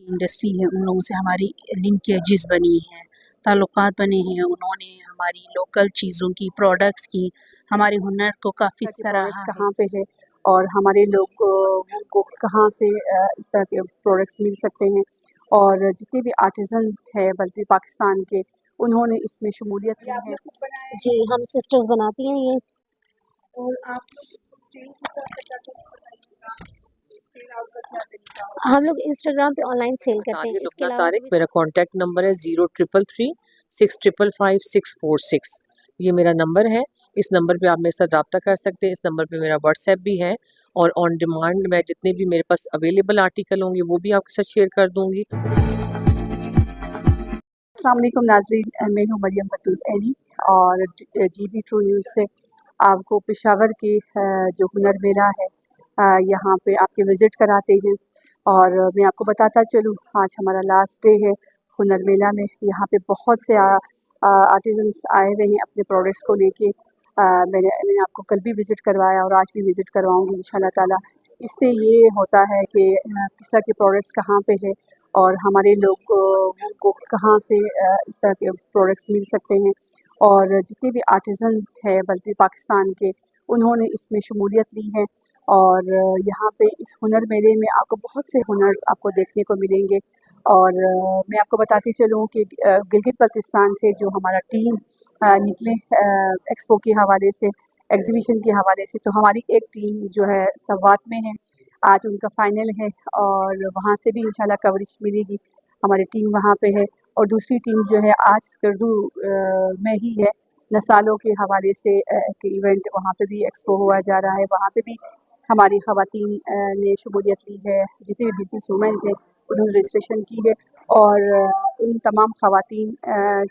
Industry है उन लोगों से हमारी लिंकेजेस बनी हैं, ताल्लुकात बने हैं। उन्होंने हमारी लोकल चीज़ों की, प्रोडक्ट्स की, हमारे हुनर को काफ़ी सराहा है। कहाँ पे है और हमारे लोग को कहाँ से इस तरह के प्रोडक्ट्स मिल सकते हैं, और जितने भी आर्टिजन्स हैं बल्कि पाकिस्तान के, उन्होंने इसमें शमूलियत ली है। जी, हम सिस्टर्स बनाती हैं ये। और आप हम लोग इंस्टाग्राम पे ऑनलाइन सेल करते हैं। इसके अलावा मेरा कॉन्टैक्ट नंबर है 0333656646। ये मेरा नंबर है। इस नंबर पे आप मेरे साथ रब्ता कर सकते हैं। इस नंबर पे मेरा व्हाट्सएप भी है, और ऑन डिमांड मैं जितने भी मेरे पास अवेलेबल आर्टिकल होंगे वो भी आपके साथ शेयर कर दूंगी। अस्सलाम वालेकुम नाज़रीन, मैं हूँ मरियम बतूल एनी, और GB ट्रू न्यूज़ से आपको पेशावर के जो हुनर मेला है यहाँ पे आपके विज़िट कराते हैं। और मैं आपको बताता चलूँ, आज हमारा लास्ट डे है हुनर मेला में। यहाँ पे बहुत से आर्टिजन्स आए हुए हैं अपने प्रोडक्ट्स को लेके। मैंने आपको कल भी विज़िट करवाया और आज भी विज़िट करवाऊँगी इंशाल्लाह ताला। इससे ये होता है कि किस तरह के प्रोडक्ट्स कहाँ पे है और हमारे लोग को कहाँ से इस तरह के प्रोडक्ट्स मिल सकते हैं, और जितने भी आर्टिजन्स हैं बल्कि पाकिस्तान के, उन्होंने इसमें शमूलियत ली है। और यहाँ पे इस हुनर मेले में आपको बहुत से हुनर्स आपको देखने को मिलेंगे। और मैं आपको बताती चलूँ कि गिलगित बल्तिस्तान से जो हमारा टीम निकले एक्सपो के हवाले से, एग्ज़िबिशन के हवाले से, तो हमारी एक टीम जो है सवात में है, आज उनका फ़ाइनल है और वहाँ से भी इंशाल्लाह कवरेज मिलेगी। हमारी टीम वहाँ पे है, और दूसरी टीम जो है आज स्कर्दू में ही है। नसालों के हवाले से एक इवेंट वहाँ पे भी एक्सपो हुआ जा रहा है, वहाँ पे भी हमारी ख़वातीन ने शमूलियत ली है। जितने भी बिज़नेस वूमेन थे उन्होंने रजिस्ट्रेशन की है, और उन तमाम ख़वातीन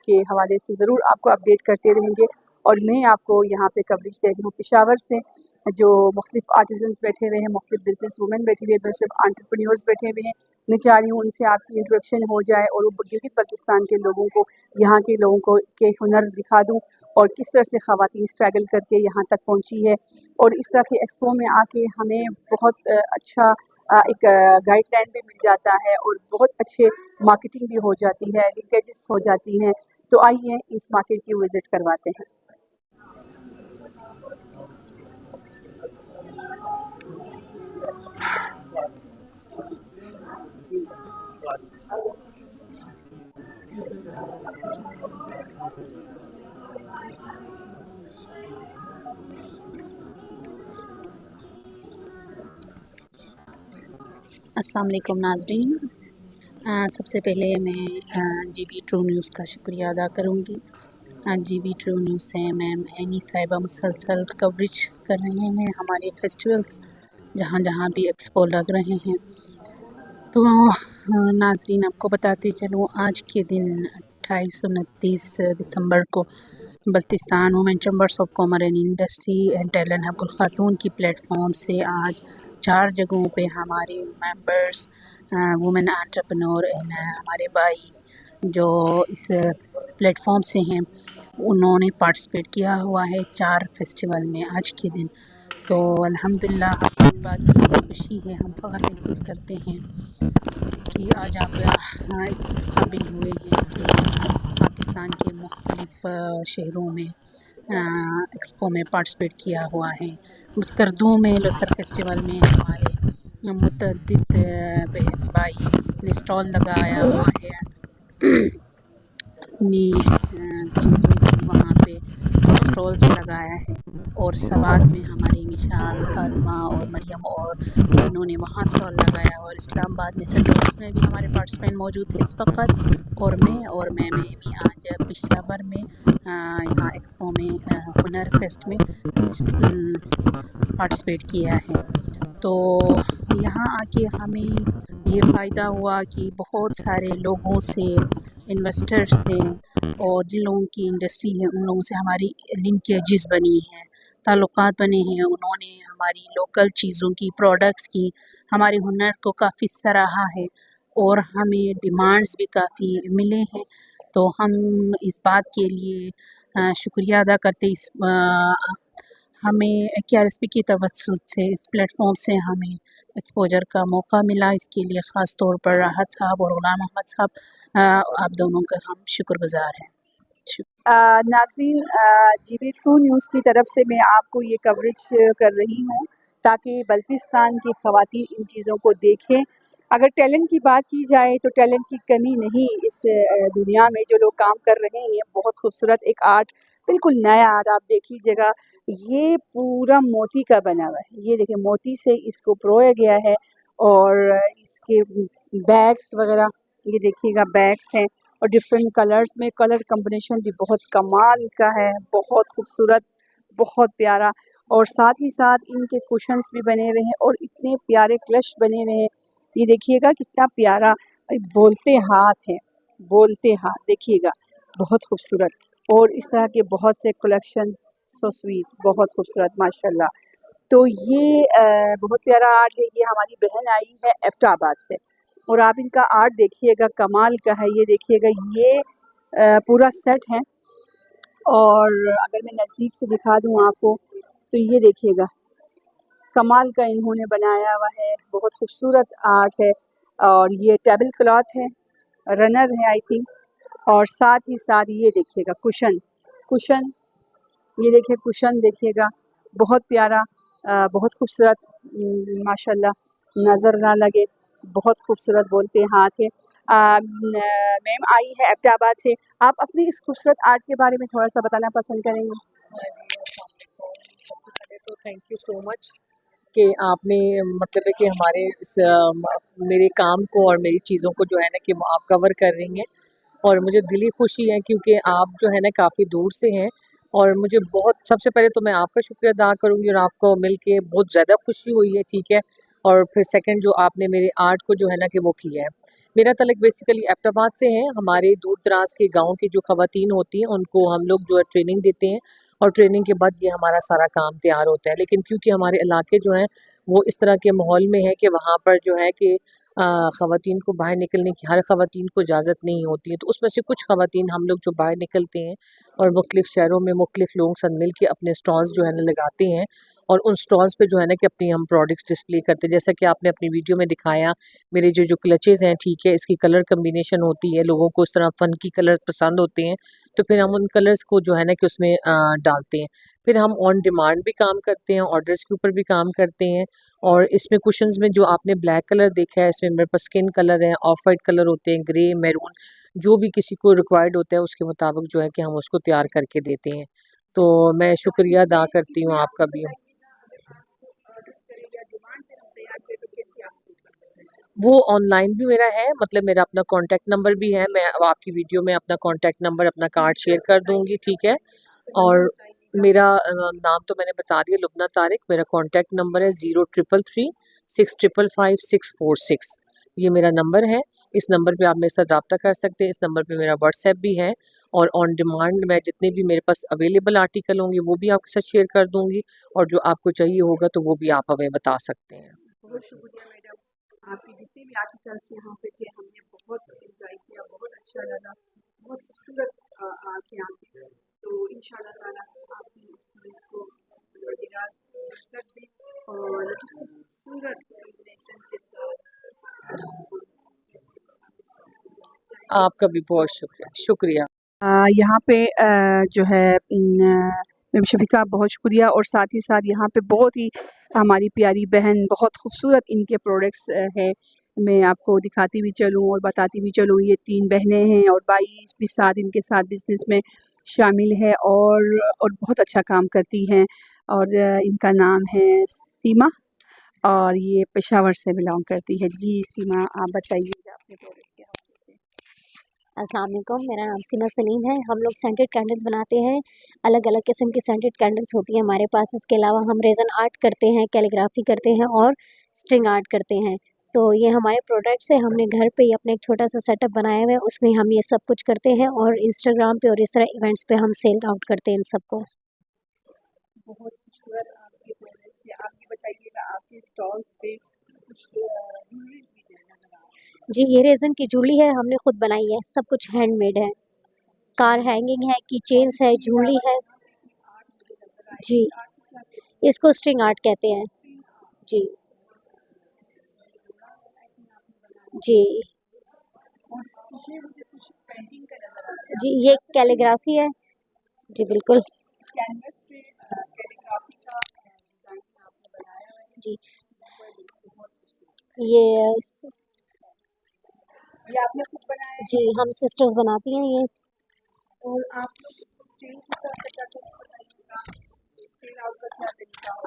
के हवाले से ज़रूर आपको अपडेट करते रहेंगे। और मैं आपको यहाँ पे कवरेज दे रही हूँ पेशावर से, जो मुख्तलिफ आर्टिजन्स बैठे हुए हैं, मुख्तलिफ बिज़नेस वूमेन बैठी हुई है, मुख्तलिफ एंटरप्रेन्योर्स बैठे हुए हैं। मैं चाह रही हूँ उनसे आपकी इंट्रोडक्शन हो जाए और वो गिलगित बल्तिस्तान के लोगों को, यहाँ के लोगों को के हुनर दिखा दूँ, और किस तरह से ख़वातीन स्ट्रगल करके यहाँ तक पहुँची है। और इस तरह के एक्सपो में आके हमें बहुत अच्छा एक गाइडलाइन भी मिल जाता है, और बहुत अच्छे मार्केटिंग भी हो जाती है, लिंकेजेस हो जाती हैं। तो आइए इस मार्केट की विज़िट करवाते हैं। अस्सलाम वालेकुम नाज़रीन, सबसे पहले मैं GB ट्रू न्यूज़ का शुक्रिया अदा करूँगी। GB ट्रू न्यूज़ से मैम एनी साहिबा मुसलसल कवरेज कर रहे हैं हमारे फेस्टिवल्स, जहाँ जहाँ भी एक्सपो लग रहे हैं। तो नाज़रीन, आपको बताते चलूँ, आज के दिन 28-29 दिसंबर को Baltistan women chambers of commerce and industry and talent hub खातून की प्लेटफॉर्म से आज 4 जगहों पे हमारे मेंबर्स, वुमेन एंटरप्रेन्योर एंड हमारे भाई जो इस प्लेटफॉर्म से हैं, उन्होंने पार्टिसिपेट किया हुआ है 4 फेस्टिवल में आज के दिन। तो अल्हम्दुलिल्लाह इस बात की खुशी है, हम फ़ख्र महसूस करते हैं कि आज आप इस काबिल हुए हैं कि पाकिस्तान के मुख्तलिफ़ शहरों में एक्सपो में पार्टिसिपेट किया हुआ है। स्कर्दू में लोसर फेस्टिवल में हमारे मुतअद्दिद बहन भाई ने स्टॉल लगाया हुआ है अपनी चीज़ों की, वहाँ पे स्टॉल्स लगाया है। और सवात में हमारी मिशाल, फातिमा और मरियम और उन्होंने वहाँ स्टॉल लगाया, और इस्लामाबाद में सर्विस में भी हमारे पार्टिसिपेंट मौजूद थे इस वक्त, और मैं भी आज पेशावर में यहाँ एक्सपो में हुनर फेस्ट में पार्टिसिपेट किया है। तो यहाँ आके हमें ये फ़ायदा हुआ कि बहुत सारे लोगों से, इन्वेस्टर्स से, और जिन लोगों की इंडस्ट्री है उन लोगों से हमारी लिंकेजेस बनी हैं, ताल्लुकात बने हैं। उन्होंने हमारी लोकल चीज़ों की, प्रोडक्ट्स की, हमारे हुनर को काफ़ी सराहा है, और हमें डिमांड्स भी काफ़ी मिले हैं। तो हम इस बात के लिए शुक्रिया अदा करते हमें KRSP की तवज्जुह से इस प्लेटफॉर्म से हमें एक्सपोजर का मौका मिला, इसके लिए ख़ास तौर पर राहत साहब और ग़ुलाम अहमद साहब, आप दोनों का हम शुक्रगुज़ार हैं। नाज़रीन, GB ट्रू न्यूज़ की तरफ से मैं आपको ये कवरेज कर रही हूँ ताकि बल्तिस्तान की ख़वातीन इन चीज़ों को देखें। अगर टैलेंट की बात की जाए तो टैलेंट की कमी नहीं इस दुनिया में। जो लोग काम कर रहे हैं, बहुत खूबसूरत एक आर्ट, बिल्कुल नया आर्ट आप देख लीजिएगा। ये पूरा मोती का बना हुआ है, ये देखिए मोती से इसको परोया गया है और इसके बैग्स वगैरह ये देखिएगा बैग्स हैं और डिफरेंट कलर्स में, कलर कॉम्बिनेशन भी बहुत कमाल का है, बहुत खूबसूरत, बहुत प्यारा। और साथ ही साथ इनके कुशन्स भी बने हुए हैं और इतने प्यारे क्लच बने हुए हैं, ये देखिएगा कितना प्यारा। बोलते हाथ हैं, बोलते हाथ देखिएगा, बहुत खूबसूरत। और इस तरह के बहुत से कलेक्शन, सो स्वीट, बहुत खूबसूरत माशाल्लाह। तो ये बहुत प्यारा आर्ट है। ये हमारी बहन आई है एबटाबाद से और आप इनका आर्ट देखिएगा, कमाल का है। ये देखिएगा, ये पूरा सेट है और अगर मैं नज़दीक से दिखा दूँ आपको तो ये देखिएगा, कमाल का इन्होंने बनाया हुआ है, बहुत खूबसूरत आर्ट है। और ये टेबल क्लॉथ है, रनर है आई थिंक। और साथ ही साथ ये देखिएगा कुशन, कुशन ये देखिए कुशन देखिएगा, बहुत प्यारा, बहुत खूबसूरत, माशाल्लाह, नज़र ना लगे, बहुत खूबसूरत बोलते हाथ है। मैम आई है एबटाबाद से, आप अपनी इस खूबसूरत आर्ट के बारे में थोड़ा सा बताना पसंद करेंगे? हाँ जी, अस्सलाम वालेकुम। सबसे पहले तो थैंक यू सो मच कि आपने मतलब है कि हमारे मेरे काम को और मेरी चीज़ों को जो है ना कि आप कवर कर रही हैं और मुझे दिली खुशी है क्योंकि आप जो है ना काफ़ी दूर से हैं और मुझे बहुत, सबसे पहले तो मैं आपका शुक्रिया अदा करूँगी और आपको मिल के बहुत ज़्यादा खुशी हुई है, ठीक है। और फिर सेकंड जो आपने मेरे आर्ट को जो है ना कि वो किया है। मेरा तलक बेसिकली एबटाबाद से है। हमारे दूर दराज के गाँव की जो ख़वातीन होती हैं उनको हम लोग जो है ट्रेनिंग देते हैं और ट्रेनिंग के बाद ये हमारा सारा काम तैयार होता है। लेकिन क्योंकि हमारे इलाके जो हैं वो इस तरह के माहौल में है कि वहाँ पर जो है कि ख़वातीन को बाहर निकलने की हर ख़वातीन को इजाज़त नहीं होती है। तो उसमें से कुछ ख़वातीन हम लोग जो बाहर निकलते हैं और मुख्तलिफ़ शहरों में मुख्तलिफ़ लोगों के साथ मिल के अपने स्टॉल्स जो है ना लगाते हैं और उन स्टॉल्स पे जो है ना कि अपनी हम प्रोडक्ट्स डिस्प्ले करते हैं। जैसा कि आपने अपनी वीडियो में दिखाया, मेरे जो क्लचेज़ हैं, ठीक है, इसकी कलर कम्बिनेशन होती है, लोगों को इस तरह फ़नकी कलर पसंद होते हैं, तो फिर हम उन कलर्स को जो है ना कि उसमें डालते हैं। फिर हम ऑन डिमांड भी काम करते हैं, ऑर्डर्स के ऊपर भी काम करते हैं। और इसमें कुशन्स में जो आपने ब्लैक कलर देखा है, इसमें मेरे पास स्किन कलर है, ऑफ वाइट कलर होते हैं, ग्रे, मैरून, जो भी किसी को रिक्वायर्ड होता है उसके मुताबिक जो है कि हम उसको तैयार करके देते हैं। तो मैं शुक्रिया अदा करती हूँ आपका भी। वो ऑनलाइन भी मेरा है, मतलब मेरा अपना कॉन्टैक्ट नंबर भी है। मैं अब आपकी वीडियो में अपना कॉन्टैक्ट नंबर, अपना कार्ड शेयर कर दूँगी, ठीक है। और मेरा नाम तो मैंने बता दिया, लुबना तारिक। मेरा कॉन्टैक्ट नंबर है 0333655646। ये मेरा नंबर है। इस नंबर पे आप मेरे साथ रब्ता कर सकते हैं। इस नंबर पे मेरा व्हाट्सएप भी है और ऑन डिमांड मैं जितने भी मेरे पास अवेलेबल आर्टिकल होंगे वो भी आपके साथ शेयर कर दूँगी और जो आपको चाहिए होगा तो वो भी आप हमें बता सकते हैं। बहुत शुक्रिया मैडम, आपके जितने भी आर्टिकल्स यहाँ पे थे हमने बहुत इंजॉय किया, बहुत अच्छा लगा, बहुत खूबसूरत आर्ट है यहाँ पे। तो इंशाल्लाह ताला आपकी एक्सपीरियंस को परवरदिगार बरकत दे और खूबसूरत कॉम्बिनेशन के साथ आपका भी बहुत शुक्रिया। यहाँ पे जो है मैम शफीका, बहुत शुक्रिया। और साथ ही साथ यहाँ पे बहुत ही हमारी प्यारी बहन, बहुत खूबसूरत इनके प्रोडक्ट्स हैं। मैं आपको दिखाती भी चलूँ और बताती भी चलूँ, ये 3 बहनें हैं और भाई भी साथ इनके साथ बिज़नेस में शामिल है और बहुत अच्छा काम करती हैं। और इनका नाम है सीमा और ये पेशावर से बिलोंग करती है। जी सीमा, आप बताइएगा अपने प्रोडक्ट्स के हवाले से। अस्सलाम वालेकुम, मेरा नाम सीमा सलीम है। हम लोग सेंटेड कैंडल्स बनाते हैं, अलग अलग किस्म की सेंटेड कैंडल्स होती हैं हमारे पास। इसके अलावा हम रेज़न आर्ट करते हैं, कैलीग्राफी करते हैं और स्ट्रिंग आर्ट करते हैं। तो ये हमारे प्रोडक्ट्स हैं। हमने घर पे ही अपने एक छोटा सा सेटअप बनाया हुआ है, उसमें हम ये सब कुछ करते हैं और इंस्टाग्राम पे और इस तरह इवेंट्स पे हम सेल आउट करते हैं इन सबको। बहुत खूबसूरत आपके प्रोडक्ट्स है। आप ये बताइएगा, आपके स्टॉल्स पे कुछ ज्वेलरीज भी नज़र आ रही है? जी, ये रेज़न की ज्वेलरी है, हमने खुद बनाई है, सब कुछ हैंडमेड है। कार हैंगिंग है, की चेन्स है, ज्वेलरी है। जी। इसको स्ट्रिंग आर्ट कहते हैं जी। जी जी, ये कैलीग्राफी है जी, बिल्कुल जी। ये आपने खुद बनाया जी, हम सिस्टर्स बनाती हैं ये। और आप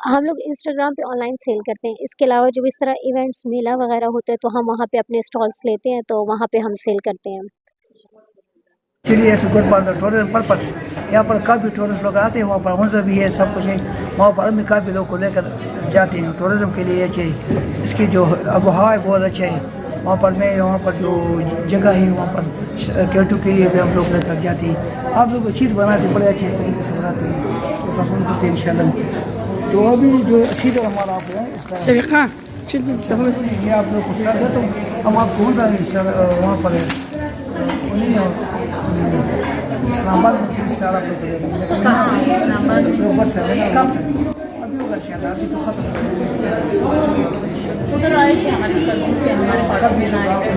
हम लोग इंस्टाग्राम पे ऑनलाइन सेल करते हैं। इसके अलावा जब इस तरह इवेंट्स मेला वगैरह होते हैं तो हम वहाँ पे अपने स्टॉल्स लेते हैं, तो वहाँ पे हम सेल करते हैं। चलिए ऐसे good for the tourism purpose. यहाँ पर काफ़ी टूरिस्ट लोग आते हैं, वहाँ पर मंजर भी है, सब कुछ है। वहाँ पर भी काफ़ी लोग को लेकर जाते हैं टूरिज्म के लिए। अच्छे इसकी जो आबोहवा है बहुत अच्छा है वहाँ पर। मैं वहाँ पर जो जगह है वहाँ पर केटू के लिए भी हम लोग लेकर जाते हैं। आप लोग चीज़ बनाते बड़े अच्छे तरीके से बनाते हैं, तो पसंद करते हैं इंशाल्लाह। तो अभी जो अच्छी तरह हमारा आप है इस तरह ये आप लोग को सलाह देता हूँ। हम आपको वहाँ पर इस्लामाबाद में पुलिस सारा लोग देगी, लेकिन अभी होगा इंशाल्लाह। अभी तो खत्म उधर आए थे हमारे कल से हमारे पास में आए थे।